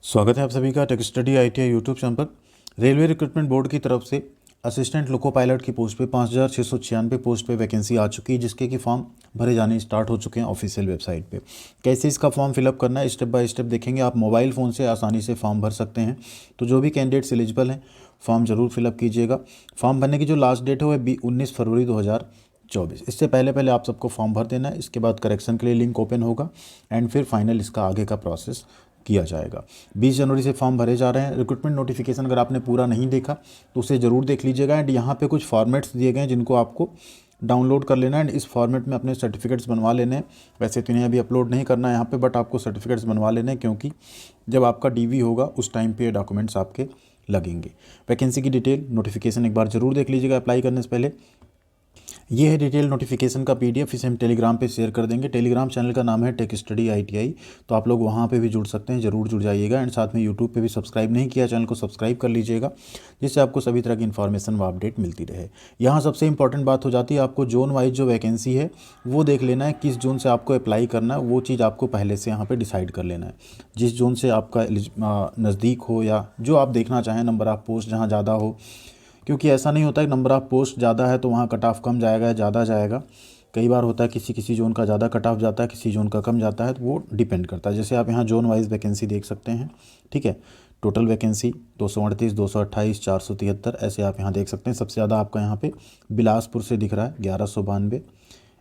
स्वागत है आप सभी का tech study ITI YouTube channel पर। रेलवे रिक्रूटमेंट बोर्ड की तरफ से असिस्टेंट लोको पायलट की पोस्ट पे 5,696 पोस्ट पे वैकेंसी आ चुकी है, जिसके कि फॉर्म भरे जाने स्टार्ट हो चुके हैं ऑफिशियल वेबसाइट पे। कैसे इसका फॉर्म फिलअप करना है स्टेप बाय स्टेप देखेंगे। आप मोबाइल फ़ोन से आसानी से फॉर्म भर सकते हैं। तो जो भी कैंडिडेट्स एलिजिबल हैं फॉर्म ज़रूर फिलअप कीजिएगा। फॉर्म भरने की जो लास्ट डेट है वह 19 फरवरी 2024। इससे पहले पहले आप सबको फॉर्म भर देना है। इसके बाद करेक्शन के लिए लिंक ओपन होगा एंड फिर फाइनल इसका आगे का प्रोसेस किया जाएगा। 20 जनवरी से फॉर्म भरे जा रहे हैं। रिक्रूटमेंट नोटिफिकेशन अगर आपने पूरा नहीं देखा तो उसे ज़रूर देख लीजिएगा। एंड यहाँ पे कुछ फॉर्मेट्स दिए गए हैं जिनको आपको डाउनलोड कर लेना है एंड इस फॉर्मेट में अपने सर्टिफिकेट्स बनवा लेने हैं। वैसे तो इन्हें अभी अपलोड नहीं करना है यहाँ पे, बट आपको सर्टिफिकेट्स बनवा लेने हैं, क्योंकि जब आपका DV होगा उस टाइम पे ये डॉक्यूमेंट्स आपके लगेंगे। वैकेंसी की डिटेल नोटिफिकेशन एक बार ज़रूर देख लीजिएगा अप्लाई करने से पहले। ये है डिटेल नोटिफिकेशन का PDF, इसे हम टेलीग्राम पे शेयर कर देंगे। टेलीग्राम चैनल का नाम है टेक स्टडी ITI, तो आप लोग वहाँ पे भी जुड़ सकते हैं, ज़रूर जुड़ जाइएगा। एंड साथ में यूट्यूब पे भी सब्सक्राइब नहीं किया चैनल को सब्सक्राइब कर लीजिएगा, जिससे आपको सभी तरह की इन्फॉर्मेशन व अपडेट मिलती रहे। यहाँ सबसे इंपॉर्टेंट बात हो जाती है, आपको जोन वाइज जो वैकेंसी है वो देख लेना है, किस जोन से आपको अप्लाई करना है वो चीज़ आपको पहले से यहाँ पर डिसाइड कर लेना है। जिस जोन से आपका नज़दीक हो या जो आप देखना चाहें, नंबर ऑफ पोस्ट जहाँ ज़्यादा हो, क्योंकि ऐसा नहीं होता है कि नंबर ऑफ़ पोस्ट ज़्यादा है तो वहाँ कट ऑफ कम जाएगा या ज़्यादा जाएगा। कई बार होता है किसी किसी जोन का ज़्यादा कट ऑफ जाता है, किसी जोन का कम जाता है, तो वो डिपेंड करता है। जैसे आप यहाँ जोन वाइज वैकेंसी देख सकते हैं, ठीक है। टोटल वैकेंसी 238, 228, 473 ऐसे आप यहाँ देख सकते हैं। सबसे ज़्यादा आपका यहाँ पे बिलासपुर से दिख रहा है 1192।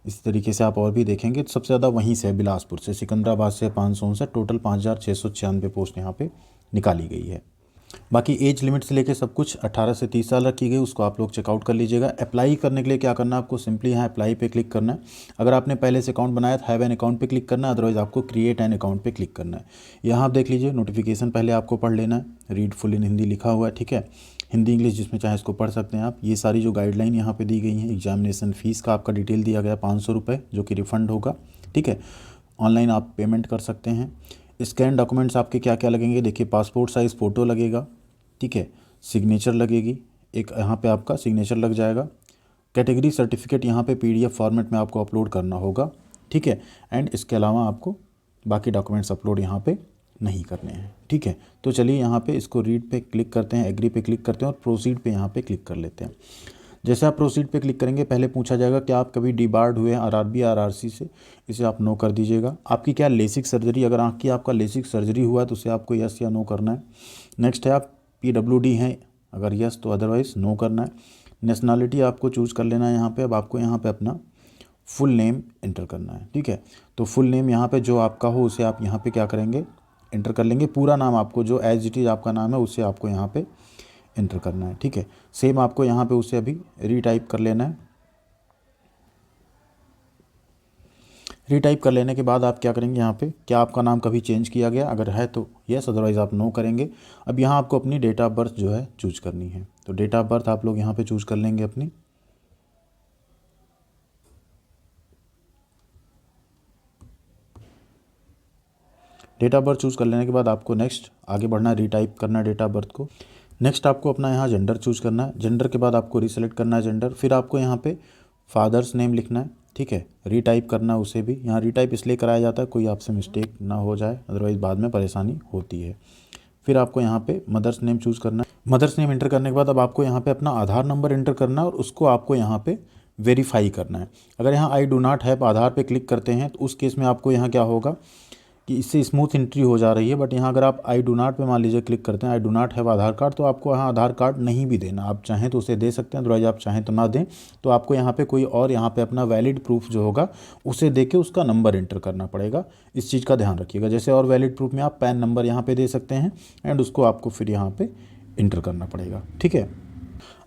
इस तरीके से आप और भी देखेंगे तो सबसे ज़्यादा वहीं से है, बिलासपुर से। सिकंदराबाद से 559, टोटल 5,696 पोस्ट यहाँ पे निकाली गई है। बाकी एज लिमिट से लेके सब कुछ 18 से 30 साल रखी गई, उसको आप लोग चेकआउट कर लीजिएगा। अप्लाई करने के लिए क्या करना है, आपको सिंपली यहाँ अप्लाई पे क्लिक करना है। अगर आपने पहले से अकाउंट बनाया तो हैव एन अकाउंट पे क्लिक करना है, अदरवाइज आपको क्रिएट एन अकाउंट पे क्लिक करना है। यहाँ आप देख लीजिए नोटिफिकेशन पहले आपको पढ़ लेना है। रीड फुल इन हिंदी लिखा हुआ है, ठीक है। हिंदी इंग्लिश जिसमें चाहे इसको पढ़ सकते हैं आप। ये सारी जो गाइडलाइन यहाँ पे दी गई हैं। एग्जामिनेशन फ़ीस का आपका डिटेल दिया गया 500 रुपये, जो कि रिफ़ंड होगा, ठीक है। ऑनलाइन आप पेमेंट कर सकते हैं। स्कैन डॉक्यूमेंट्स आपके क्या क्या लगेंगे, देखिए पासपोर्ट साइज़ फ़ोटो लगेगा, ठीक है। सिग्नेचर लगेगी, एक यहाँ पे आपका सिग्नेचर लग जाएगा। कैटेगरी सर्टिफिकेट यहाँ पे PDF फॉर्मेट में आपको अपलोड करना होगा, ठीक है। एंड इसके अलावा आपको बाकी डॉक्यूमेंट्स अपलोड यहाँ पे नहीं करने हैं, ठीक है। तो चलिए यहाँ पे इसको रीड पे क्लिक करते हैं, एग्री पे क्लिक करते हैं और प्रोसीड पे यहाँ पे क्लिक कर लेते हैं। जैसे आप प्रोसीड पे क्लिक करेंगे पहले पूछा जाएगा कि आप कभी डिबार्ड हुए हैं RRB RRC से, इसे आप नो कर दीजिएगा। आपकी क्या लेसिक सर्जरी, अगर आँख की आपका लेसिक सर्जरी हुआ है तो उसे आपको यस या नो करना है। नेक्स्ट है आप PWD हैं, अगर यस तो अदरवाइज़ नो करना है। नेशनलिटी आपको चूज़ कर लेना है यहाँ पे। अब आपको यहाँ पे अपना फुल नेम एंटर करना है, ठीक है। तो फुल नेम यहाँ पे जो आपका हो उसे आप यहाँ पे क्या करेंगे, एंटर कर लेंगे। पूरा नाम आपको जो एज इट इज़ आपका नाम है उसे आपको यहाँ पे एंटर करना है, ठीक है। सेम आपको यहाँ पे उसे अभी रीटाइप कर लेना है। रीटाइप कर लेने के बाद आप क्या करेंगे, यहाँ पे क्या आपका नाम कभी चेंज किया गया, अगर है तो यस, अदरवाइज़ आप नो करेंगे। अब यहाँ आपको अपनी डेट ऑफ बर्थ जो है चूज़ करनी है, तो डेट ऑफ बर्थ आप लोग यहाँ पे चूज़ कर लेंगे अपनी। डेट ऑफ बर्थ चूज़ कर लेने के बाद आपको नेक्स्ट आगे बढ़ना है, रीटाइप करना है डेट ऑफ बर्थ को। नेक्स्ट आपको अपना यहाँ जेंडर चूज़ करना है। जेंडर के बाद आपको रीसेलेक्ट करना है जेंडर। फिर आपको यहाँ पे फादर्स नेम लिखना है, ठीक है। रीटाइप करना है उसे भी। यहाँ रीटाइप इसलिए कराया जाता है कोई आपसे मिस्टेक ना हो जाए, अदरवाइज़ बाद में परेशानी होती है। फिर आपको यहाँ पे मदर्स नेम चूज़ करना है। मदर्स नेम एंटर करने के बाद अब आपको यहाँ पे अपना आधार नंबर एंटर करना है और उसको आपको यहाँ पे वेरीफाई करना है। अगर यहाँ आई डू नॉट हैव आधार पे क्लिक करते हैं तो उस केस में आपको यहाँ क्या होगा कि इससे स्मूथ एंट्री हो जा रही है। बट यहाँ अगर आप आई डू नॉट पे मान लीजिए क्लिक करते हैं, I do not have Aadhaar card, तो आपको यहाँ आधार कार्ड नहीं भी देना। आप चाहें तो उसे दे सकते हैं, अदरवाइज आप चाहें तो ना दें। तो आपको यहाँ पे कोई और यहाँ पे अपना वैलिड प्रूफ जो होगा उसे दे के उसका नंबर एंटर करना पड़ेगा। इस चीज़ का ध्यान रखिएगा। जैसे और वैलिड प्रूफ में आप पैन नंबर यहाँ पर दे सकते हैं एंड उसको आपको फिर यहाँ पर एंटर करना पड़ेगा, ठीक है।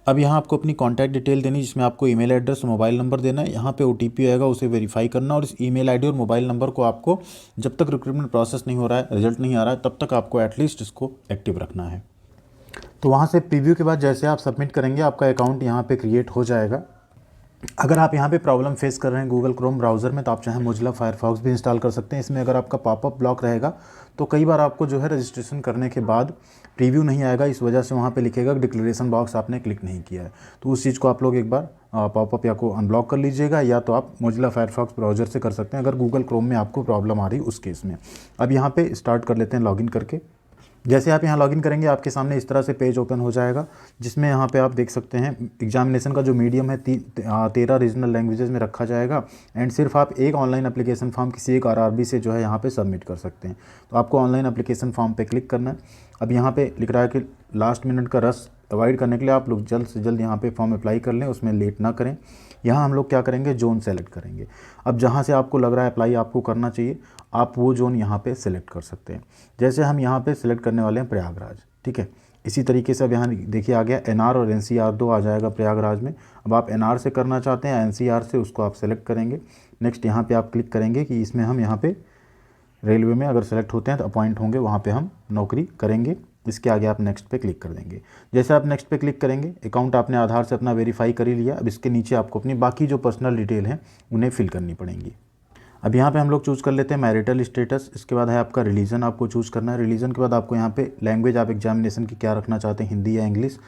अब यहाँ आपको अपनी कॉन्टैक्ट डिटेल देनी, जिसमें आपको ईमेल एड्रेस, मोबाइल नंबर देना है। यहाँ पे OTP आएगा, उसे वेरीफाई करना और इस ईमेल आईडी और मोबाइल नंबर को आपको जब तक रिक्रूटमेंट प्रोसेस नहीं हो रहा है, रिजल्ट नहीं आ रहा है, तब तक आपको एटलीस्ट इसको एक्टिव रखना है। तो वहाँ से प्रीव्यू के बाद जैसे आप सबमिट करेंगे आपका अकाउंट यहाँ पे क्रिएट हो जाएगा। अगर आप यहाँ पे प्रॉब्लम फेस कर रहे हैं गूगल क्रोम ब्राउज़र में तो आप चाहे मोजिला फायरफॉक्स भी इंस्टॉल कर सकते हैं। इसमें अगर आपका पॉपअप ब्लॉक रहेगा तो कई बार आपको जो है रजिस्ट्रेशन करने के बाद प्रीव्यू नहीं आएगा, इस वजह से वहाँ पे लिखेगा डिक्लेरेशन बॉक्स आपने क्लिक नहीं किया है। तो उस चीज़ को आप लोग एक बार पॉपअप या को अनब्लॉक कर लीजिएगा, या तो आप मोजिला फायरफॉक्स ब्राउज़र से कर सकते हैं अगर गूगल क्रोम में आपको प्रॉब्लम आ रही उस केस में। अब यहाँ पर स्टार्ट कर लेते हैं लॉगिन करके। जैसे आप यहाँ लॉगिन करेंगे आपके सामने इस तरह से पेज ओपन हो जाएगा, जिसमें यहाँ पे आप देख सकते हैं एग्जामिनेशन का जो मीडियम है 13 रीजनल लैंग्वेजेस में रखा जाएगा। एंड सिर्फ आप एक ऑनलाइन एप्लीकेशन फॉर्म किसी एक आरआरबी से जो है यहाँ पे सबमिट कर सकते हैं। तो आपको ऑनलाइन एप्लीकेशन फॉर्म पे क्लिक करना है। अब यहाँ पे लिख रहा है कि लास्ट मिनट का रश अवॉइड करने के लिए आप लोग जल्द से जल्द यहाँ पे फॉर्म अप्लाई कर लें, उसमें लेट ना करें। यहाँ हम लोग क्या करेंगे, जोन सेलेक्ट करेंगे। अब जहाँ से आपको लग रहा है अप्लाई आपको करना चाहिए, आप वो जोन यहाँ पे सिलेक्ट कर सकते हैं। जैसे हम यहाँ पे सिलेक्ट करने वाले हैं प्रयागराज, ठीक है। इसी तरीके से अब यहाँ देखिए आ गया एनआर और एनसीआर दो आ जाएगा प्रयागराज में। अब आप एनआर से करना चाहते हैं एनसीआर से, उसको आप सेलेक्ट करेंगे। नेक्स्ट यहाँ पे आप क्लिक करेंगे कि इसमें हम यहाँ पे रेलवे में अगर सेलेक्ट होते हैं तो अपॉइंट होंगे, वहाँ पे हम नौकरी करेंगे। इसके आगे आप नेक्स्ट पे क्लिक कर देंगे। जैसे आप नेक्स्ट पे क्लिक करेंगे, अकाउंट आपने आधार से अपना वेरीफाई कर ही लिया। अब इसके नीचे आपको अपनी बाकी जो पर्सनल डिटेल हैं उन्हें फिल करनी पड़ेंगी। अब यहाँ पे हम लोग चूज़ कर लेते हैं मैरिटल स्टेटस। इसके बाद है आपका रिलीजन, आपको चूज़ करना है। रिलीजन के बाद आपको यहाँ पे लैंग्वेज आप एग्जामिनेशन की क्या रखना चाहते हैं, हिंदी या इंग्लिश,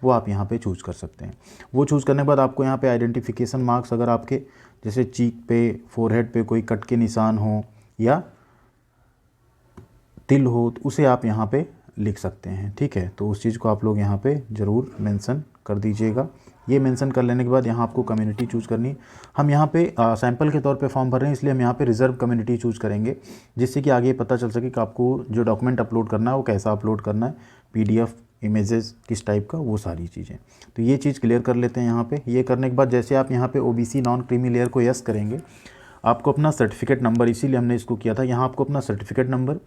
वो आप यहाँ पे चूज़ कर सकते हैं। वो चूज़ करने के बाद आपको यहाँ पे आइडेंटिफिकेशन मार्क्स, अगर आपके जैसे चीक पे, फोरहेड पे कोई कट के निशान हो या तिल हो, तो उसे आप यहाँ पे लिख सकते हैं, ठीक है। तो उस चीज़ को आप लोग यहाँ पे ज़रूर मेंशन कर दीजिएगा। ये मेंशन कर लेने के बाद यहाँ आपको कम्युनिटी चूज़ करनी है। हम यहाँ पे सैंपल के तौर पे फॉर्म भर रहे हैं, इसलिए हम यहाँ पे रिजर्व कम्युनिटी चूज़ करेंगे, जिससे कि आगे पता चल सके कि आपको जो डॉक्यूमेंट अपलोड करना है वो कैसा अपलोड करना है, पीडीएफ, इमेजेस किस टाइप का, वो सारी चीज़ें। तो ये चीज़ क्लियर कर लेते हैं यहाँ पे। ये करने के बाद जैसे आप यहाँ पे ओबीसी नॉन क्रीमी लेयर को यस करेंगे, आपको अपना सर्टिफिकेट नंबर, इसीलिए हमने इसको किया था, यहाँ आपको अपना सर्टिफिकेट नंबर,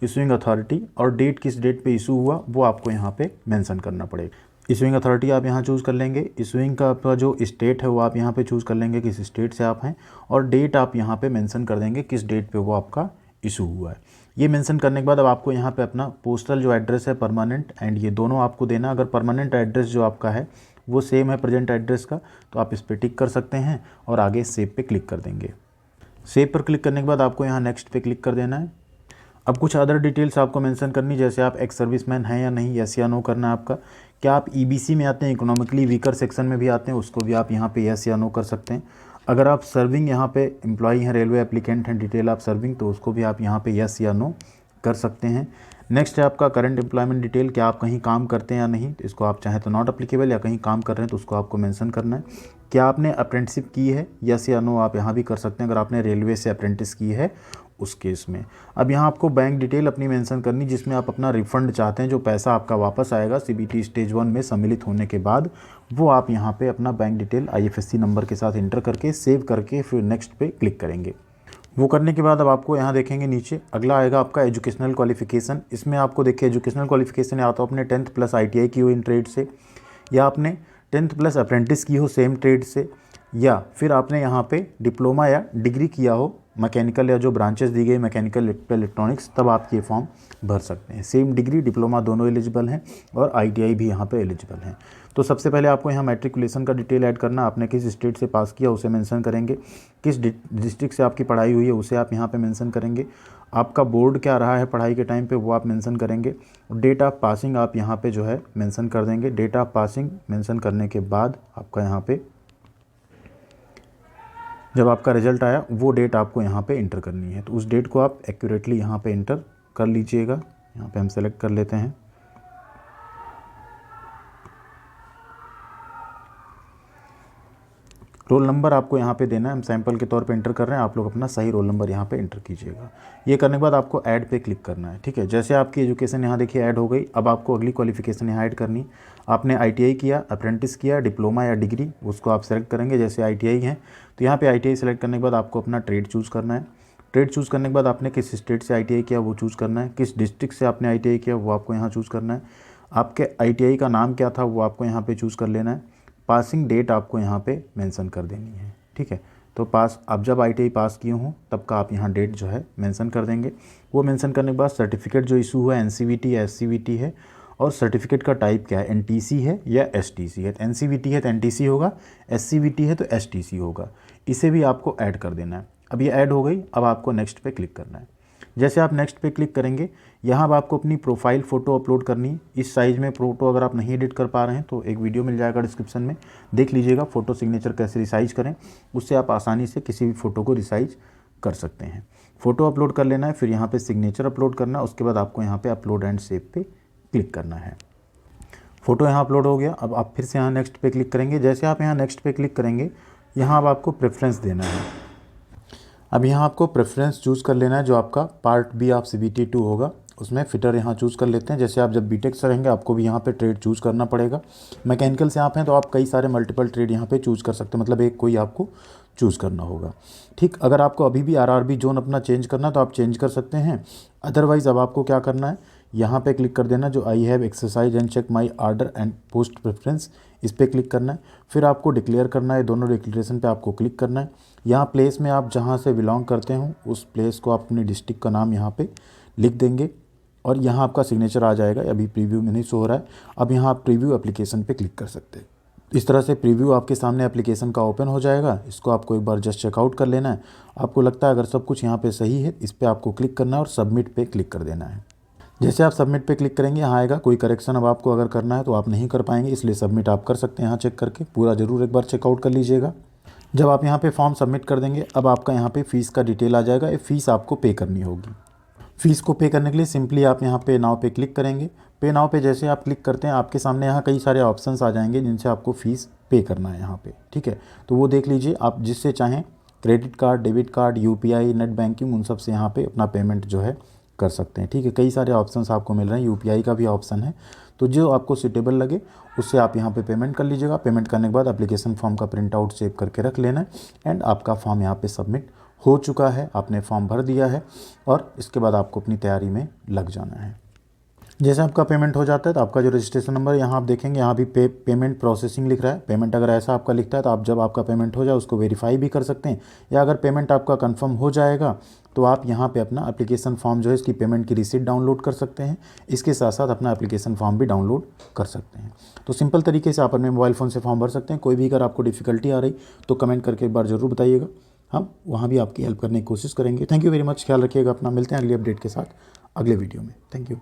इशूइंग अथॉरिटी और डेट, किस डेट पे इशू हुआ वो आपको यहाँ पे मेंशन करना पड़ेगा। इशूइंग अथॉरिटी आप यहाँ चूज़ कर लेंगे। इशूइंग का आपका जो स्टेट है वो आप यहाँ पे चूज़ कर लेंगे, किस स्टेट से आप हैं, और डेट आप यहाँ पे मेंशन कर देंगे किस डेट पे वो आपका इशू हुआ है। ये मेंशन करने के बाद अब आपको यहाँ पे अपना पोस्टल जो एड्रेस है परमानेंट एंड ये दोनों आपको देना। अगर परमानेंट एड्रेस जो आपका है वो सेम है प्रेजेंट एड्रेस का, तो आप इस पर टिक कर सकते हैं और आगे सेव पे क्लिक कर देंगे। सेव पर क्लिक करने के बाद आपको यहाँ नेक्स्ट पे क्लिक कर देना है। अब कुछ अदर डिटेल्स आपको मेंशन करनी, जैसे आप एक्स सर्विसमैन हैं या नहीं, यस या नो करना है आपका। क्या आप ईबीसी में आते हैं, इकोनॉमिकली वीकर सेक्शन में भी आते हैं, उसको भी आप यहाँ पे यस या नो कर सकते हैं। अगर आप सर्विंग यहाँ पे एम्प्लॉई हैं, रेलवे एप्लीकेंट हैं, डिटेल आप सर्विंग, तो उसको भी आप यहाँ पे यस या नो कर सकते हैं। नेक्स्ट है आपका करंट एम्प्लॉयमेंट डिटेल, क्या आप कहीं काम करते हैं या नहीं, तो इसको आप चाहें तो नॉट अप्लीकेबल, या कहीं काम कर रहे हैं तो उसको आपको मेंशन करना है। क्या आपने अप्रेंटिसशिप की है, यस या नो आप यहाँ भी कर सकते हैं, अगर आपने रेलवे से अप्रेंटिस की है उस केस में। अब यहाँ आपको बैंक डिटेल अपनी मेंशन करनी, जिसमें आप अपना रिफ़ंड चाहते हैं, जो पैसा आपका वापस आएगा सीबीटी स्टेज 1 में सम्मिलित होने के बाद, वो आप यहाँ पे अपना बैंक डिटेल आईएफएससी नंबर के साथ इंटर करके सेव करके फिर नेक्स्ट पे क्लिक करेंगे। वो करने के बाद अब आपको यहाँ देखेंगे नीचे अगला आएगा आपका एजुकेशनल क्वालिफिकेशन। इसमें आपको देखिए एजुकेशनल क्वालिफिकेशन या तो आपने 10th प्लस ITI की हो इन ट्रेड से, या आपने 10th प्लस अप्रेंटिस की हो सेम ट्रेड से, या फिर आपने यहाँ पे डिप्लोमा या डिग्री किया हो मैकेनिकल, या जो ब्रांचेस दी गई मैकेनिकल, इलेक्ट्रॉनिक्स, तब आप ये फॉर्म भर सकते हैं। सेम डिग्री, डिप्लोमा दोनों एलिजिबल हैं और ITI भी यहाँ पे एलिजिबल हैं। तो सबसे पहले आपको यहाँ मैट्रिकुलेशन का डिटेल ऐड करना, आपने किस स्टेट से पास किया उसे मेंशन करेंगे, किस डिस्ट्रिक्ट से आपकी पढ़ाई हुई है उसे आप यहाँ पे मेंशन करेंगे, आपका बोर्ड क्या रहा है पढ़ाई के टाइम पे वो आप मेंशन करेंगे, डेट ऑफ पासिंग आप यहाँ पे जो है मेंशन कर देंगे। डेट ऑफ पासिंग मेंशन करने के बाद आपका यहाँ पे जब आपका रिजल्ट आया वो डेट आपको यहाँ पे इंटर करनी है, तो उस डेट को आप एक्यूरेटली यहाँ पे इंटर कर लीजिएगा। यहाँ पे हम सेलेक्ट कर लेते हैं। रोल नंबर आपको यहाँ पे देना है, हम सैंपल के तौर पे इंटर कर रहे हैं, आप लोग अपना सही रोल नंबर यहाँ पे इंटर कीजिएगा। ये करने के बाद आपको ऐड पे क्लिक करना है, ठीक है। जैसे आपकी एजुकेशन यहाँ देखिए ऐड हो गई। अब आपको अगली क्वालिफिकेशन यहाँ ऐड करनी। आपने ITI किया, अप्रेंटिस किया, डिप्लोमा या डिग्री, उसको आप सेलेक्ट करेंगे। जैसे ITI है तो यहाँ पे ITI सेलेक्ट करने के बाद आपको अपना ट्रेड चूज़ करना है। ट्रेड चूज़ करने के बाद आपने किस स्टेट से ITI किया वो चूज़ करना है, किस डिस्ट्रिक्ट से आपने ITI किया वो आपको यहाँ चूज़ करना है, आपके ITI का नाम क्या था वो आपको यहाँ पे चूज़ कर लेना है। पासिंग डेट आपको यहाँ पे मेंशन कर देनी है, ठीक है। तो पास आप जब ITI पास किए हों तब का आप यहाँ डेट जो है मेंशन कर देंगे। वो मेंशन करने के बाद सर्टिफिकेट जो इशू हुआ है NCVT या SCVT है, और सर्टिफिकेट का टाइप क्या है, NTC है या STC है। NCVT है तो NTC होगा, SCVT है तो STC होगा। इसे भी आपको ऐड कर देना है। अब ये ऐड हो गई। अब आपको नेक्स्ट पे क्लिक करना है। जैसे आप नेक्स्ट पे क्लिक करेंगे, यहाँ अब आपको अपनी प्रोफाइल फ़ोटो अपलोड करनी है। इस साइज़ में फ़ोटो अगर आप नहीं एडिट कर पा रहे हैं तो एक वीडियो मिल जाएगा डिस्क्रिप्शन में, देख लीजिएगा फ़ोटो सिग्नेचर कैसे रिसाइज करें, उससे आप आसानी से किसी भी फ़ोटो को रिसाइज कर सकते हैं। फ़ोटो अपलोड कर लेना है, फिर यहाँ पे सिग्नेचर अपलोड करना है, उसके बाद आपको यहाँ पे अपलोड एंड सेव पे क्लिक करना है। फ़ोटो यहाँ अपलोड हो गया। अब आप फिर से यहाँ नेक्स्ट पे क्लिक करेंगे। जैसे आप यहाँ नेक्स्ट पे क्लिक करेंगे, यहाँ अब आपको प्रेफरेंस देना है। अब यहाँ आपको प्रेफरेंस चूज़ कर लेना है, जो आपका पार्ट बी आप CBT 2 होगा उसमें फिटर यहाँ चूज़ कर लेते हैं। जैसे आप जब बीटेक से रहेंगे आपको भी यहाँ पे ट्रेड चूज़ करना पड़ेगा। मैकेनिकल से आप हैं तो आप कई सारे मल्टीपल ट्रेड यहाँ पे चूज़ कर सकते हैं, मतलब एक कोई आपको चूज़ करना होगा। ठीक, अगर आपको अभी भी RRB जोन अपना चेंज करना है तो आप चेंज कर सकते हैं। अदरवाइज़ अब आपको क्या करना है, यहाँ पे क्लिक कर देना जो I have exercise and check my order and post preference, इस पर क्लिक करना है। फिर आपको डिक्लेयर करना है, दोनों डिक्लेरेशन पे आपको क्लिक करना है। यहाँ प्लेस में आप जहाँ से बिलोंग करते हो उस प्लेस को आप अपनी डिस्ट्रिक्ट का नाम यहाँ पे लिख देंगे और यहाँ आपका सिग्नेचर आ जाएगा। अभी प्रीव्यू में नहीं शो हो रहा है। अब यहाँ आप प्रीव्यू एप्लीकेशन पे क्लिक कर सकते हैं। इस तरह से प्रीव्यू आपके सामने एप्लीकेशन का ओपन हो जाएगा। इसको आपको एक बार जस्ट चेकआउट कर लेना है। आपको लगता है अगर सब कुछ यहाँ पे सही है, इस पर आपको क्लिक करना है और सबमिट पे क्लिक कर देना है। जैसे आप सबमिट पे क्लिक करेंगे, यहाँ आएगा कोई करेक्शन अब आपको अगर करना है तो आप नहीं कर पाएंगे, इसलिए सबमिट आप कर सकते हैं। यहाँ चेक करके पूरा ज़रूर एक बार चेकआउट कर लीजिएगा। जब आप यहाँ पे फॉर्म सबमिट कर देंगे, अब आपका यहाँ पे फ़ीस का डिटेल आ जाएगा। ये फ़ीस आपको पे करनी होगी। फ़ीस को पे करने के लिए सिंपली आप यहाँ पे नाउ पे क्लिक करेंगे। पे नाउ पे जैसे आप क्लिक करते हैं, आपके सामने यहाँ कई सारे ऑप्शंस आ जाएंगे जिनसे आपको फ़ीस पे करना है यहाँ पे। ठीक है, तो वो देख लीजिए। आप जिससे चाहें credit card, debit card, UPI, net banking, उन सब से यहाँ पे अपना पेमेंट जो है कर सकते हैं। ठीक है, कई सारे ऑप्शंस आपको मिल रहे हैं। UPI का भी ऑप्शन है, तो जो आपको सूटेबल लगे उससे आप यहाँ पे पेमेंट कर लीजिएगा। पेमेंट करने के बाद एप्लीकेशन फॉर्म का प्रिंट आउट सेव करके रख लेना है एंड आपका फॉर्म यहाँ पे सबमिट हो चुका है। आपने फॉर्म भर दिया है और इसके बाद आपको अपनी तैयारी में लग जाना है। जैसे आपका पेमेंट हो जाता है तो आपका जो रजिस्ट्रेशन नंबर यहाँ आप देखेंगे, यहाँ भी पेमेंट प्रोसेसिंग लिख रहा है। पेमेंट अगर ऐसा आपका लिखता है तो आप जब आपका पेमेंट हो जाए उसको वेरीफाई भी कर सकते हैं, या अगर पेमेंट आपका कंफर्म हो जाएगा तो आप यहाँ पे अपना एप्लीकेशन फॉर्म जो है इसकी पेमेंट की रिसीट डाउनलोड कर सकते हैं। इसके साथ साथ अपना एप्लीकेशन फॉर्म भी डाउनलोड कर सकते हैं। तो सिंपल तरीके से आप अपने मोबाइल फ़ोन से फॉर्म भर सकते हैं। कोई भी अगर आपको डिफ़िकल्टी आ रही तो कमेंट करके एक बार ज़रूर बताइएगा, हम वहाँ भी आपकी हेल्प करने की कोशिश करेंगे। Thank you very much. ख्याल रखिएगा अपना। मिलते हैं अगली अपडेट के साथ अगले वीडियो में। Thank you.